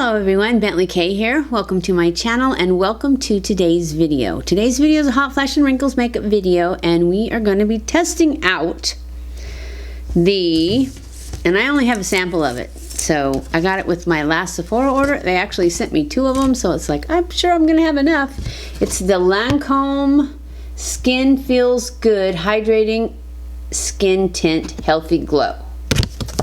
Hello everyone, BentlyK here. Welcome to my channel and welcome to today's video. Today's video is a hot flash and wrinkles makeup video, and we are going to be testing out and I only have a sample of it. So I got it with my last Sephora order. They actually sent me 2 of them, so it's like, I'm sure I'm going to have enough. It's the Lancome Skin Feels Good Hydrating Skin Tint Healthy Glow.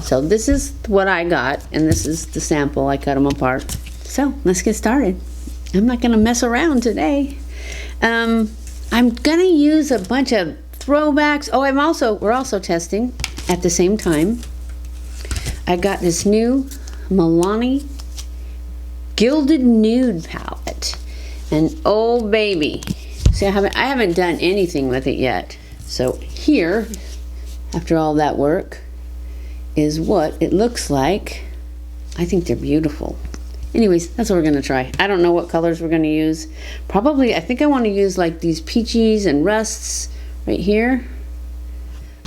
So this is what I got, and this is the sample. I cut them apart. So let's get started. I'm not gonna mess around today. I'm gonna use a bunch of throwbacks. Oh, we're also testing at the same time. I got this new MILANI Gilded Nude palette, and oh baby, see, I haven't done anything with it yet. So here, after all that work, is what it looks like. I think they're beautiful. Anyways, that's what we're gonna try. I don't know what colors we're gonna use. Probably, I think I wanna use like these peaches and rusts right here.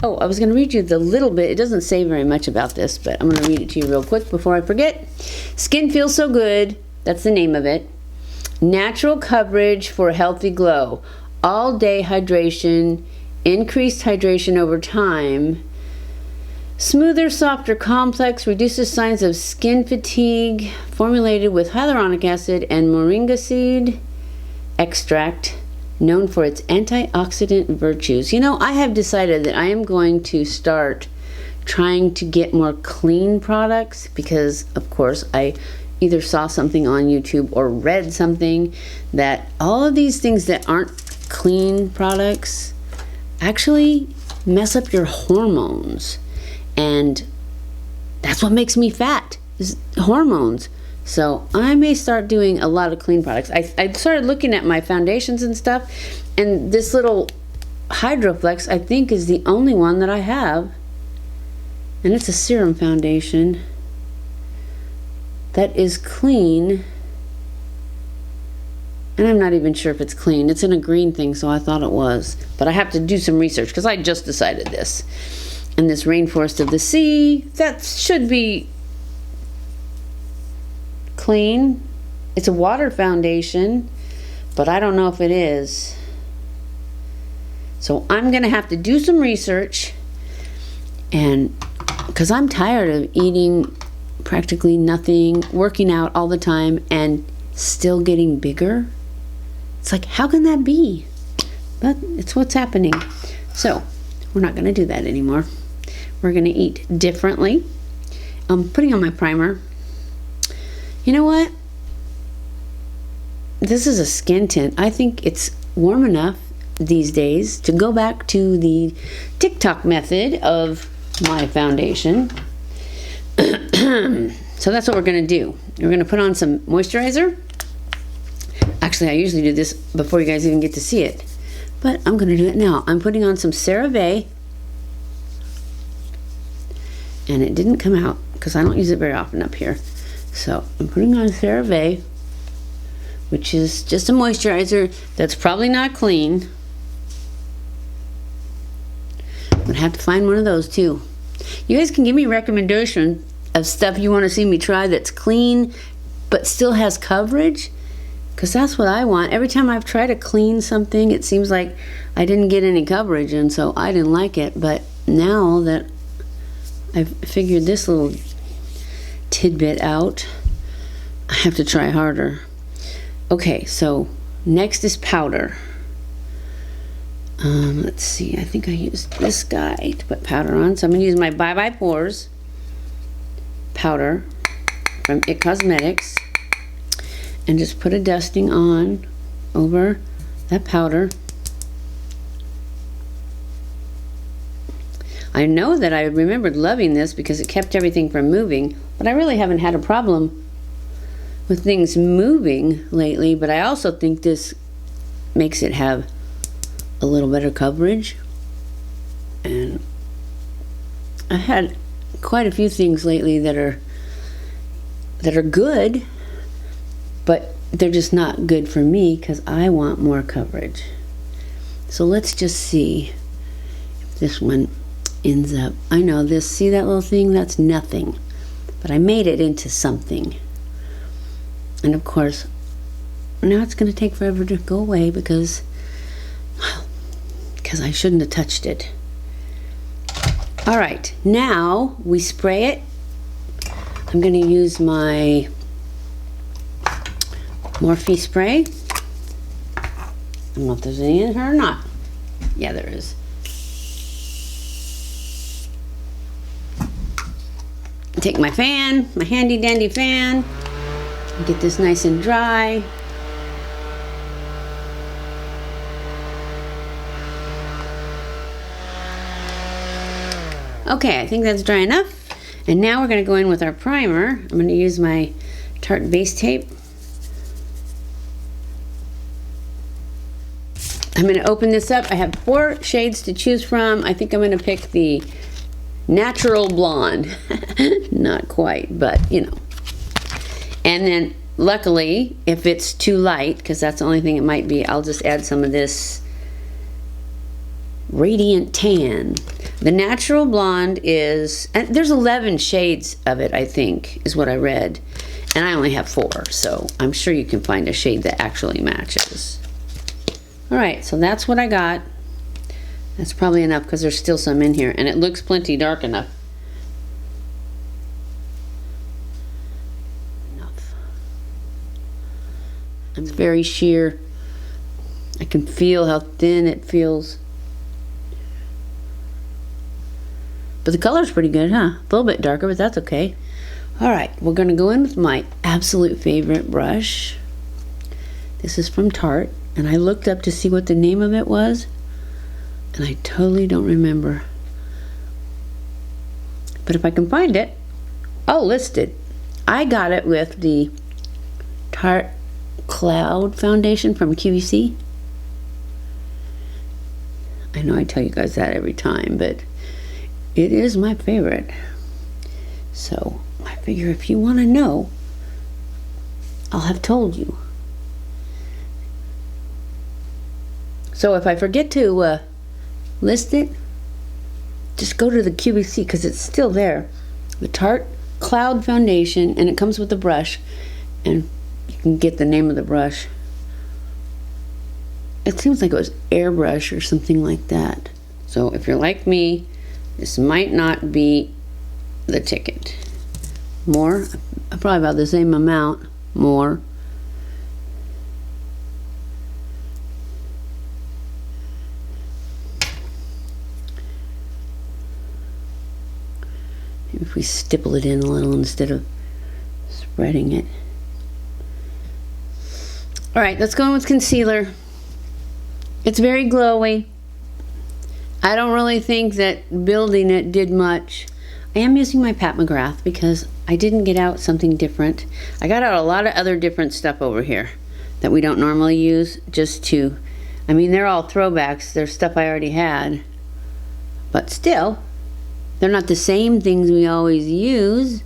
Oh, I was gonna read you the little bit. It doesn't say very much about this, but I'm gonna read it to you real quick before I forget. Skin Feels So Good, that's the name of it. Natural coverage for a healthy glow. All day hydration, increased hydration over time. Smoother, softer complex, reduces signs of skin fatigue, formulated with hyaluronic acid and moringa seed extract, known for its antioxidant virtues. You know, I have decided that I am going to start trying to get more clean products because, of course, I either saw something on YouTube or read something that all of these things that aren't clean products actually mess up your hormones. And that's what makes me fat, is hormones. So I may start doing a lot of clean products. I started looking at my foundations and stuff, and this little Hydroflex I think is the only one that I have. And it's a serum foundation that is clean. And I'm not even sure if it's clean. It's in a green thing, so I thought it was. But I have to do some research because I just decided this. And this Rainforest of the Sea, that should be clean. It's a water foundation, but I don't know if it is. So I'm gonna have to do some research, and because I'm tired of eating practically nothing, working out all the time, and still getting bigger. It's like, how can that be? But it's what's happening. So we're not gonna do that anymore. We're gonna eat differently. I'm putting on my primer. You know what? This is a skin tint. I think it's warm enough these days to go back to the TikTok method of my foundation. So that's what we're gonna do. We're gonna put on some moisturizer. Actually, I usually do this before you guys even get to see it, but I'm gonna do it now. I'm putting on some CeraVe. And it didn't come out because I don't use it very often up here. So I'm putting on CeraVe, which is just a moisturizer that's probably not clean. I'm gonna have to find one of those too. You guys can give me recommendations of stuff you want to see me try that's clean but still has coverage, because that's what I want. Every time I've tried to clean something, it seems like I didn't get any coverage, and so I didn't like it. But now that I've figured this little tidbit out, I have to try harder. Okay, so next is powder. Let's see, I think I used this guy to put powder on. So I'm gonna use my Bye Bye Pores powder from IT Cosmetics and just put a dusting on over that powder. I know that I remembered loving this because it kept everything from moving, but I really haven't had a problem with things moving lately. But I also think this makes it have a little better coverage. And I had quite a few things lately that are good, but they're just not good for me because I want more coverage. So let's just see if this one ends up. I know this, see that little thing? That's nothing, but I made it into something. And of course, now it's going to take forever to go away because I shouldn't have touched it. All right, now we spray it. I'm going to use my Morphe spray. I don't know if there's any in her or not. Yeah, there is. Take my fan, my handy dandy fan, get this nice and dry. Okay, I think that's dry enough. And now we're going to go in with our primer. I'm going to use my Tarte base tape. I'm going to open this up. I have 4 shades to choose from. I think I'm going to pick the natural blonde. Not quite, but you know. And then luckily, if it's too light, because that's the only thing it might be, I'll just add some of this Radiant Tan. The natural blonde is, and there's 11 shades of it, I think, is what I read. And I only have 4, so I'm sure you can find a shade that actually matches. All right, so that's what I got. That's probably enough because there's still some in here, and it looks plenty dark enough. Enough. It's very sheer. I can feel how thin it feels. But the color's pretty good, huh? A little bit darker, but that's okay. All right, we're gonna go in with my absolute favorite brush. This is from Tarte, and I looked up to see what the name of it was, and I totally don't remember. But if I can find it, I'll list it. I got it with the Tarte Cloud Foundation from QVC. I know I tell you guys that every time, but it is my favorite. So I figure if you want to know, I'll have told you. So if I forget to list it, just go to the QVC because it's still there. The Tarte Cloud Foundation, and it comes with a brush, and you can get the name of the brush. It seems like it was airbrush or something like that. So if you're like me, this might not be the ticket. More, probably about the same amount, more. Maybe if we stipple it in a little instead of spreading it. All right, let's go in with concealer. It's very glowy. I don't really think that building it did much. I am using my Pat McGrath because I didn't get out something different. I got out a lot of other different stuff over here that we don't normally use, just to, I mean, they're all throwbacks. They're stuff I already had. But still, they're not the same things we always use.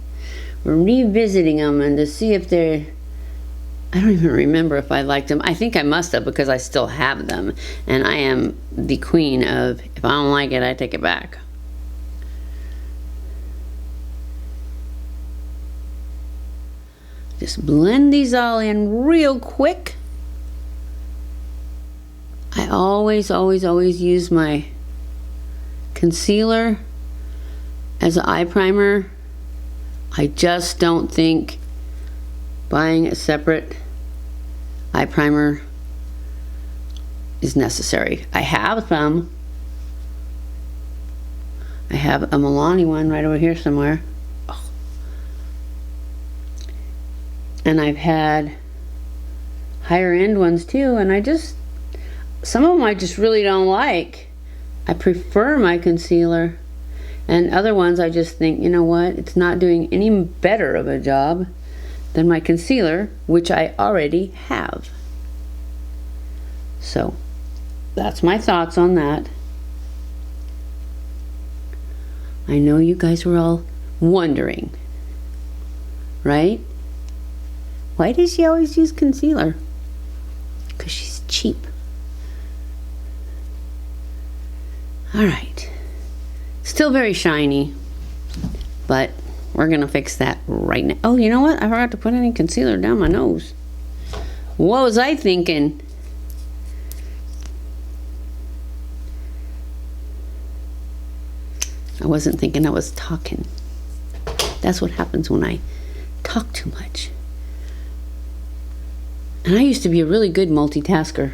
We're revisiting them and to see if they're, I don't even remember if I liked them. I think I must have because I still have them. And I am the queen of, if I don't like it, I take it back. Just blend these all in real quick. I always use my concealer as an eye primer. I just don't think buying a separate eye primer is necessary. I have some. I have a MILANI one right over here somewhere. Oh. And I've had higher end ones too, and I just, some of them I just really don't like. I prefer my concealer, and other ones I just think, you know what, it's not doing any better of a job than my concealer, which I already have. So that's my thoughts on that. I know you guys were all wondering, right? Why does she always use concealer? Because she's cheap. All right. Still very shiny, but We're gonna fix that right now. Oh, you know what? I forgot to put any concealer down my nose. What was I thinking? I wasn't thinking, I was talking. That's what happens when I talk too much. And I used to be a really good multitasker.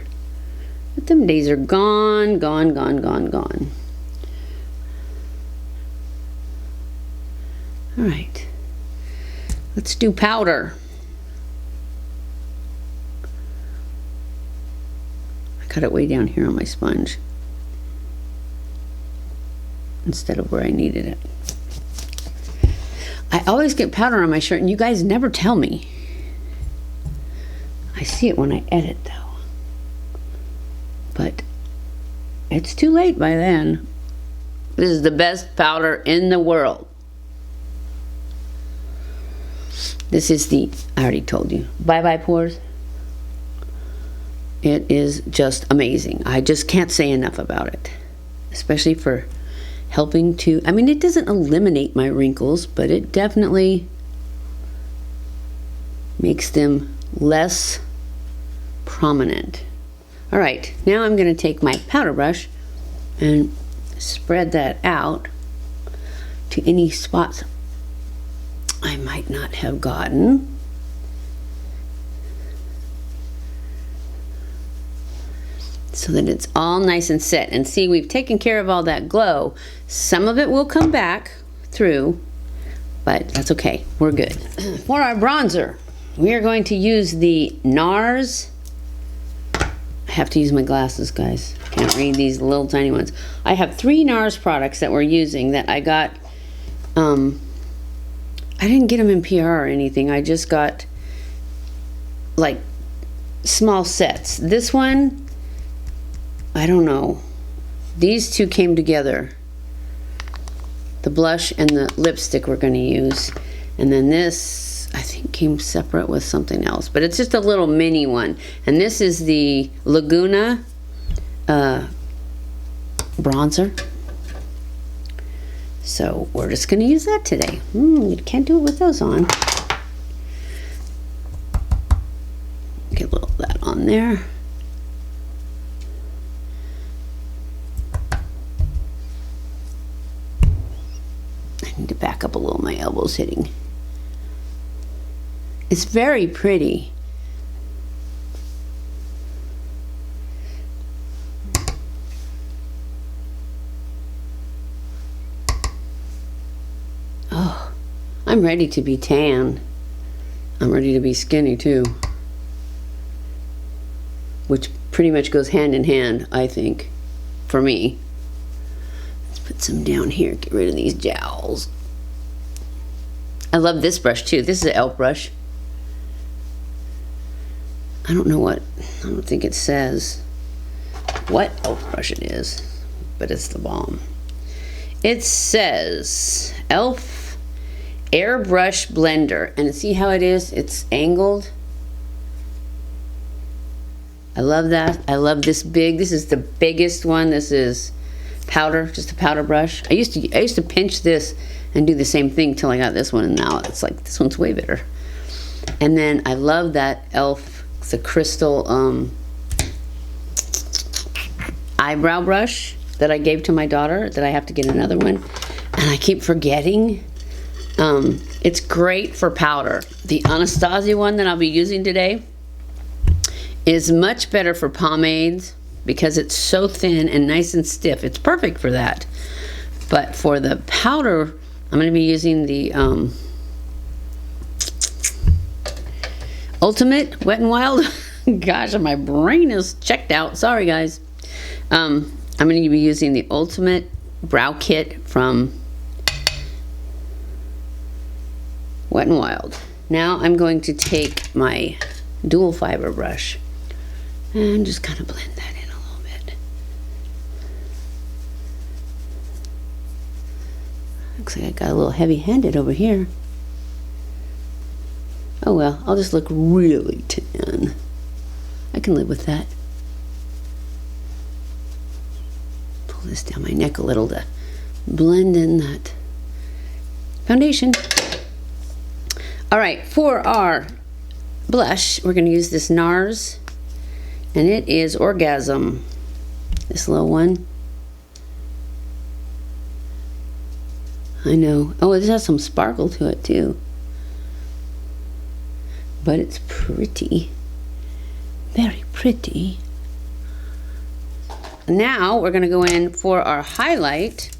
But them days are gone, gone, gone, gone, gone. All right. Let's do powder. I got it way down here on my sponge instead of where I needed it. I always get powder on my shirt and you guys never tell me. I see it when I edit though. But it's too late by then. This is the best powder in the world. This is the, I already told you, Bye Bye Pores. It is just amazing. I just can't say enough about it. Especially for helping to, I mean, it doesn't eliminate my wrinkles, but it definitely makes them less prominent. All right, now I'm going to take my powder brush and spread that out to any spots I might not have gotten. So that it's all nice and set. And see, we've taken care of all that glow. Some of it will come back through, but that's okay. We're good. For our bronzer, we are going to use the Nars. I have to use my glasses, guys. I can't read these little tiny ones. I have 3 Nars products that we're using that I got. I didn't get them in PR or anything. I just got like small sets. This one, I don't know. These two came together. The blush and the lipstick we're going to use. And then this, I think, came separate with something else. But it's just a little mini one. And this is the Laguna bronzer. So we're just going to use that today. You can't do it with those on. Get a little of that on there. I need to back up a little. My elbow's hitting. It's very pretty. Oh, I'm ready to be tan. I'm ready to be skinny too. Which pretty much goes hand in hand, I think, for me. Let's put some down here, get rid of these jowls. I love this brush too. This is an e.l.f. brush. I don't know what, I don't think it says what e.l.f. brush it is, but it's the bomb. It says e.l.f. Airbrush Blender, and see how it is? It's angled. I love that. I love this big. This is the biggest one. This is powder, just a powder brush. I used to pinch this and do the same thing till I got this one, and now it's like this one's way better. And then I love that e.l.f. It's a crystal eyebrow brush that I gave to my daughter. That I have to get another one, and I keep forgetting. It's great for powder. The Anastasia one that I'll be using today is much better for pomades because it's so thin and nice and stiff. It's perfect for that. But for the powder, I'm going to be using the Ultimate Wet n Wild. Gosh, my brain is checked out. Sorry, guys. I'm going to be using the Ultimate Brow Kit from Wet n Wild. Now I'm going to take my dual fiber brush and just kind of blend that in a little bit. Looks like I got a little heavy-handed over here. Oh well, I'll just look really tan. I can live with that. Pull this down my neck a little to blend in that foundation. All right, for our blush, we're gonna use this Nars, and it is Orgasm, this little one. I know. Oh, it has some sparkle to it too. But it's pretty. Very pretty. Now we're gonna go in for our highlight.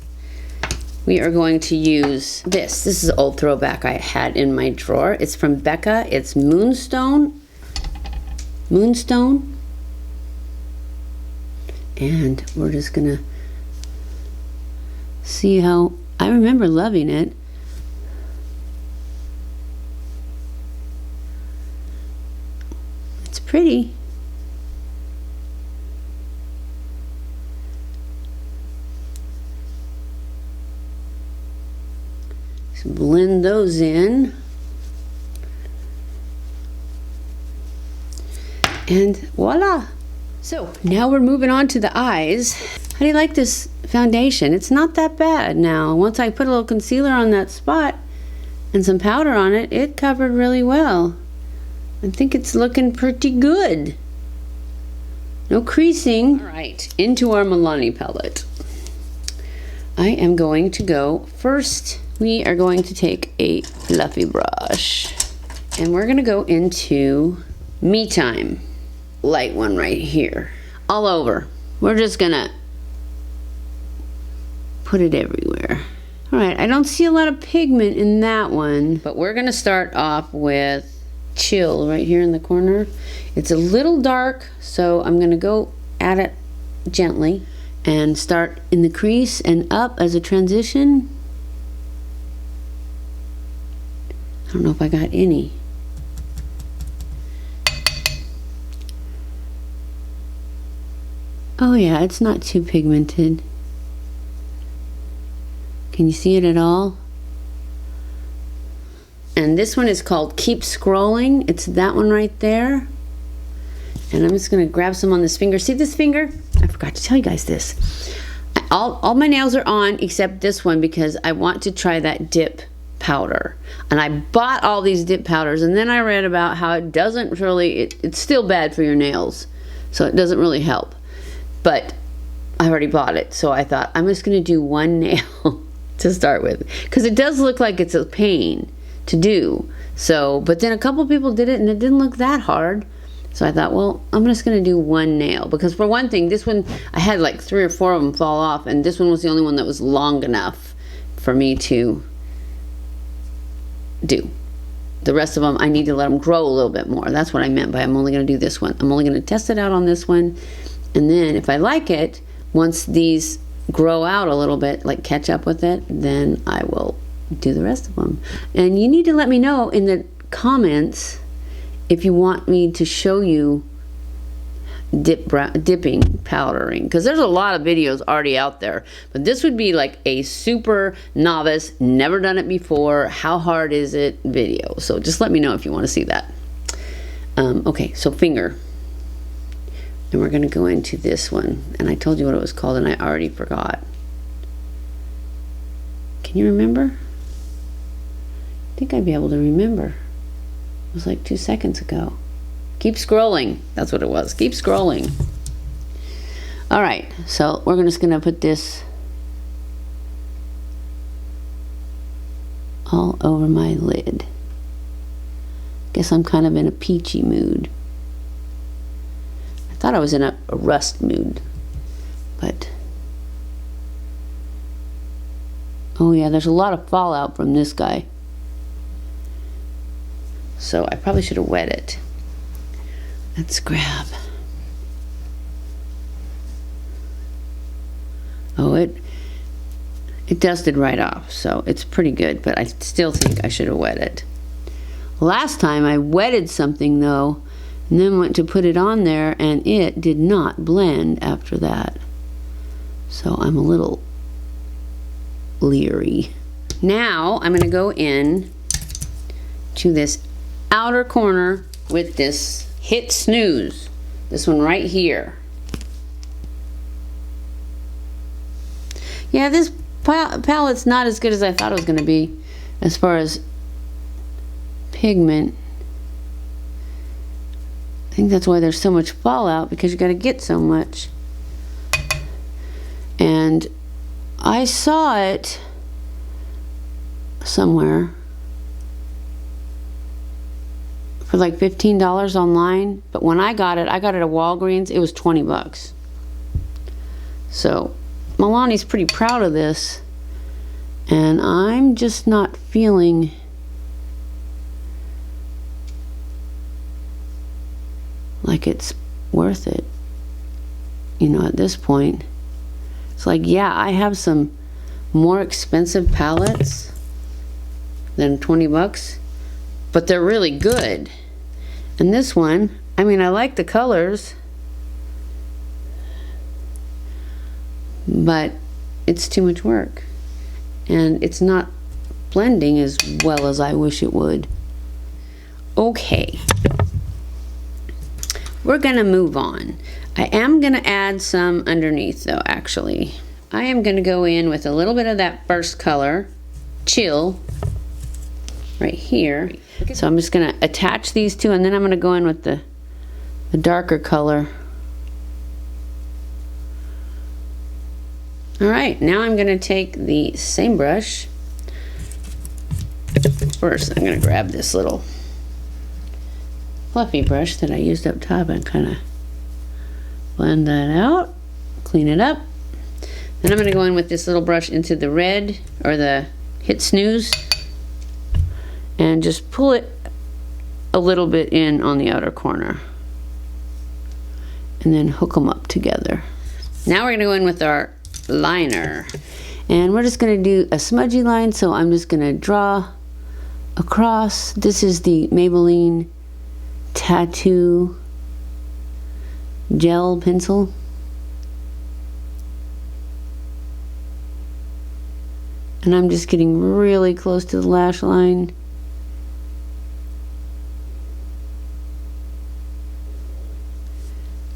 We are going to use this. This is an old throwback I had in my drawer. It's from BECCA. It's Moonstone. Moonstone. And we're just gonna see how, I remember loving it. It's pretty. So blend those in. And voila. So now we're moving on to the eyes. How do you like this foundation? It's not that bad now. Once I put a little concealer on that spot and some powder on it, it covered really well. I think it's looking pretty good. No creasing. All right, into our MILANI palette. I am going to go first. We are going to take a fluffy brush and we're gonna go into Me Time. Light one right here. All over. We're just gonna put it everywhere. All right, I don't see a lot of pigment in that one, but we're gonna start off with Chill right here in the corner. It's a little dark, so I'm gonna go at it gently and start in the crease and up as a transition. I don't know if I got any. Oh yeah, it's not too pigmented. Can you see it at all? And this one is called Keep Scrolling. It's that one right there. And I'm just gonna grab some on this finger. See this finger? I forgot to tell you guys this. All my nails are on except this one because I want to try that dip powder. And I bought all these dip powders and then I read about how it doesn't really, it's still bad for your nails. So it doesn't really help. But I already bought it. So I thought I'm just gonna do one nail to start with. Because it does look like it's a pain to do. So, but then a couple people did it and it didn't look that hard. So I thought, well, I'm just gonna do one nail. Because for one thing, this one, I had like 3 or 4 of them fall off and this one was the only one that was long enough for me to do. The rest of them, I need to let them grow a little bit more. That's what I meant by I'm only gonna do this one. I'm only gonna test it out on this one. And then if I like it, once these grow out a little bit, like catch up with it, then I will do the rest of them. And you need to let me know in the comments if you want me to show you dipping powdering, because there's a lot of videos already out there, but this would be like a super novice, never done it before, how hard is it video. So just let me know if you want to see that. Okay, so finger, and we're going to go into this one, and I told you what it was called and I already forgot. Can you remember? I think I'd be able to remember. It was like 2 seconds ago. Keep scrolling. That's what it was. Keep scrolling. All right, so we're just gonna put this all over my lid. Guess I'm kind of in a peachy mood. I thought I was in a rust mood, but oh yeah, there's a lot of fallout from this guy. So I probably should have wet it. Let's grab. Oh, it dusted right off, so it's pretty good, but I still think I should have wet it. Last time I wetted something though, and then went to put it on there, and it did not blend after that. So I'm a little leery. Now I'm gonna go in to this outer corner with this Hit Snooze, this one right here. Yeah, this palette's not as good as I thought it was going to be as far as pigment. I think that's why there's so much fallout, because you got to get so much. And I saw it somewhere for like $15 online, but when I got it at Walgreens. It was 20 bucks. So Milani's pretty proud of this, and I'm just not feeling like it's worth it, you know, at this point. It's like, yeah, I have some more expensive palettes than 20 bucks, but they're really good. And this one, I mean, I like the colors, but it's too much work, and it's not blending as well as I wish it would. Okay, we're gonna move on. I am gonna add some underneath though, actually. I am gonna go in with a little bit of that first color, Chill, right here. So I'm just gonna attach these two, and then I'm gonna go in with the darker color. All right, now I'm gonna take the same brush. First, I'm gonna grab this little fluffy brush that I used up top and kind of blend that out, clean it up. Then I'm gonna go in with this little brush into the red, or the Hit Snooze, and just pull it a little bit in on the outer corner, and then hook them up together. Now we're gonna go in with our liner, and we're just gonna do a smudgy line. So I'm just gonna draw across. This is the Maybelline Tatoo gel pencil. And I'm just getting really close to the lash line.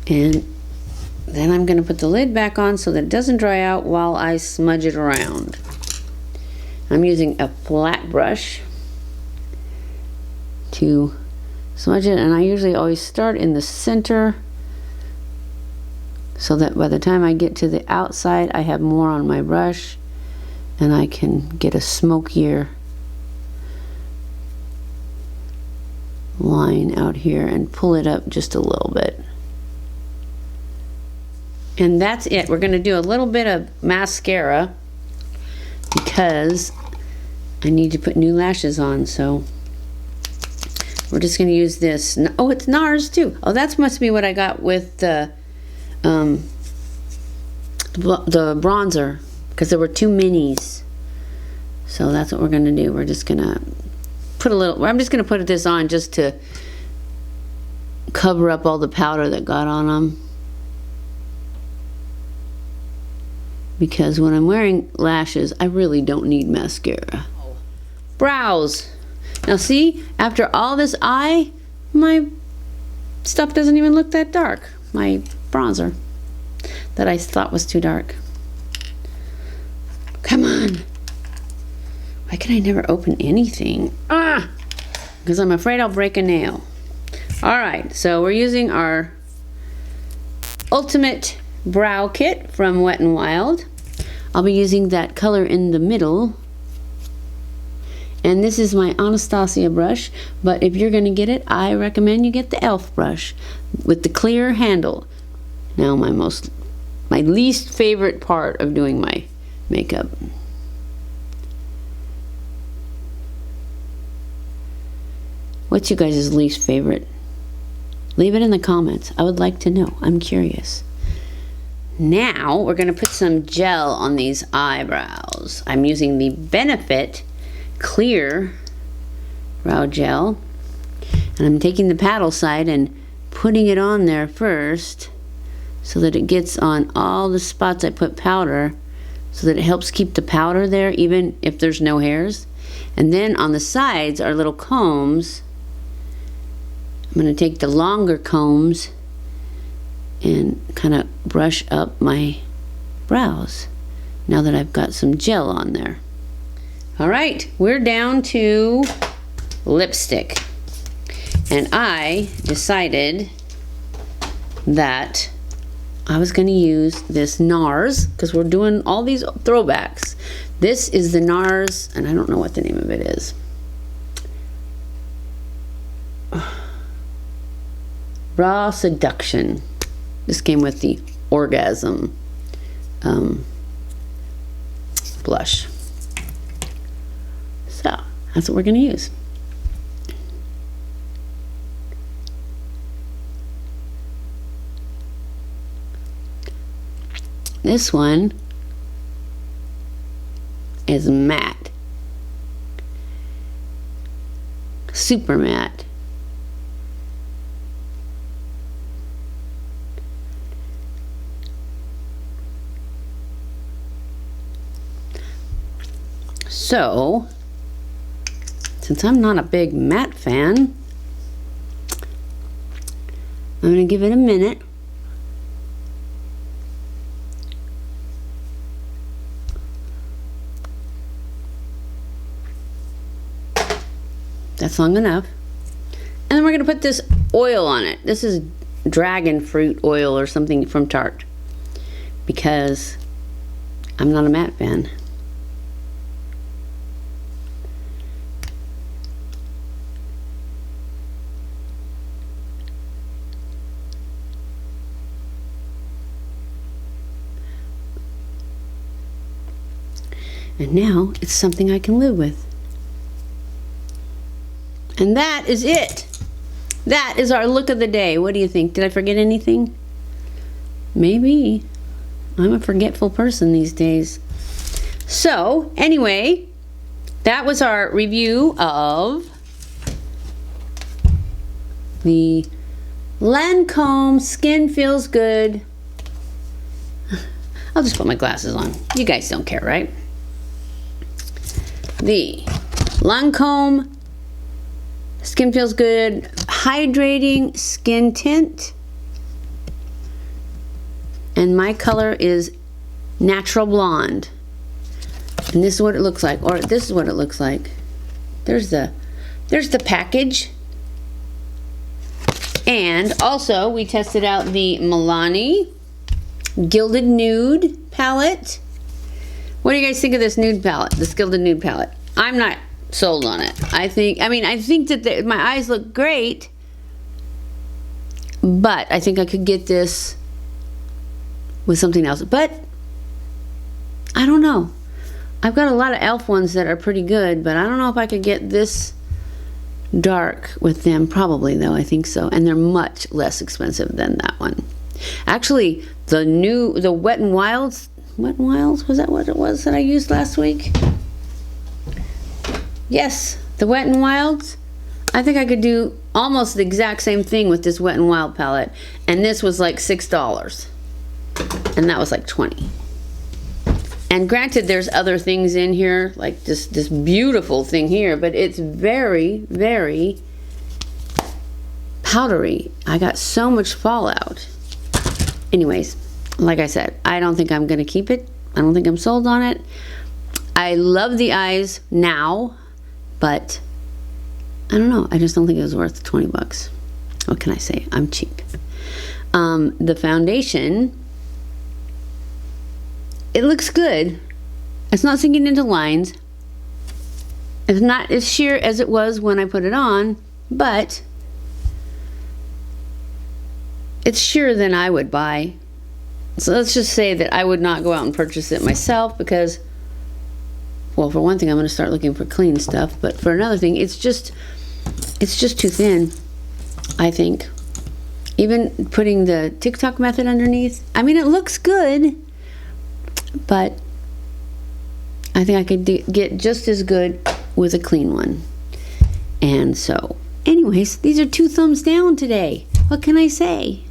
And then I'm going to put the lid back on so that it doesn't dry out while I smudge it around. I'm using a flat brush to smudge it, and I usually always start in the center so that by the time I get to the outside I have more on my brush and I can get a smokier line out here and pull it up just a little bit. And that's it. We're going to do a little bit of mascara because I need to put new lashes on, so we're just going to use this. Oh, it's Nars too. Oh, that must be what I got with the bronzer, because there were 2 minis. So that's what we're going to do. We're just going to put a little, I'm just going to put this on just to cover up all the powder that got on them. Because when I'm wearing lashes, I really don't need mascara. Brows. Now see, after all this eye, my stuff doesn't even look that dark. My bronzer that I thought was too dark. Come on. Why can I never open anything? Ah! Because I'm afraid I'll break a nail. Alright, so we're using our Ultimate Brow Kit from Wet n Wild. I'll be using that color in the middle. And this is my Anastasia brush, but if you're going to get it, I recommend you get the e.l.f. brush with the clear handle. Now my least favorite part of doing my makeup. What's you guys' least favorite? Leave it in the comments. I would like to know. I'm curious. Now we're going to put some gel on these eyebrows. I'm using the Benefit Clear Brow Gel, and I'm taking the paddle side and putting it on there first so that it gets on all the spots I put powder, so that it helps keep the powder there even if there's no hairs. And then on the sides are little combs. I'm going to take the longer combs and kind of brush up my brows now that I've got some gel on there. All right, we're down to lipstick. And I decided that I was going to use this Nars, because we're doing all these throwbacks. This is the Nars, and I don't know what the name of it is. Raw Seduction. This came with the Orgasm blush. So that's what we're going to use. This one is matte, super matte. So, since I'm not a big matte fan, I'm going to give it a minute. That's long enough. And then we're going to put this oil on it. This is dragon fruit oil or something from Tarte, because I'm not a matte fan. And now it's something I can live with. And that is it. That is our look of the day. What do you think? Did I forget anything? Maybe. I'm a forgetful person these days. So, anyway, that was our review of the Lancome Skin Feels Good. I'll just put my glasses on. You guys don't care, right? The Lancome Skin Feels Good Hydrating Skin Tint. And my color is Natural Blonde. And this is what it looks like. Or this is what it looks like. There's the package. And also we tested out the MILANI Gilded Nude palette. What do you guys think of this nude palette, this Gilded Nude palette? I'm not sold on it. I think that my eyes look great, but I think I could get this with something else. But I don't know. I've got a lot of e.l.f. ones that are pretty good, but I don't know if I could get this dark with them. Probably though, I think so. And they're much less expensive than that one. Actually, the Wet n Wilds, was that what it was that I used last week? Yes, the Wet n Wilds. I think I could do almost the exact same thing with this Wet n Wild palette. And this was like $6. And that was like $20. And granted, there's other things in here, like this beautiful thing here, but it's very, very powdery. I got so much fallout. Anyways, like I said, I don't think I'm gonna keep it. I don't think I'm sold on it. I love the eyes now, but I don't know. I just don't think it was worth 20 bucks. What can I say? I'm cheap. The foundation, it looks good. It's not sinking into lines. It's not as sheer as it was when I put it on, but it's sheerer than I would buy. So let's just say that I would not go out and purchase it myself because, well, for one thing, I'm going to start looking for clean stuff. But for another thing, it's just too thin, I think. Even putting the TikTok method underneath, I mean, it looks good, but I think I could get just as good with a clean one. And so, anyways, these are 2 thumbs down today. What can I say?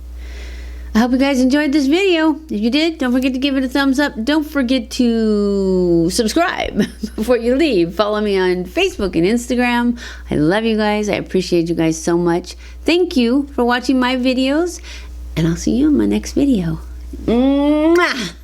I hope you guys enjoyed this video. If you did, don't forget to give it a thumbs up. Don't forget to subscribe before you leave. Follow me on Facebook and Instagram. I love you guys. I appreciate you guys so much. Thank you for watching my videos, and I'll see you in my next video. Mwah!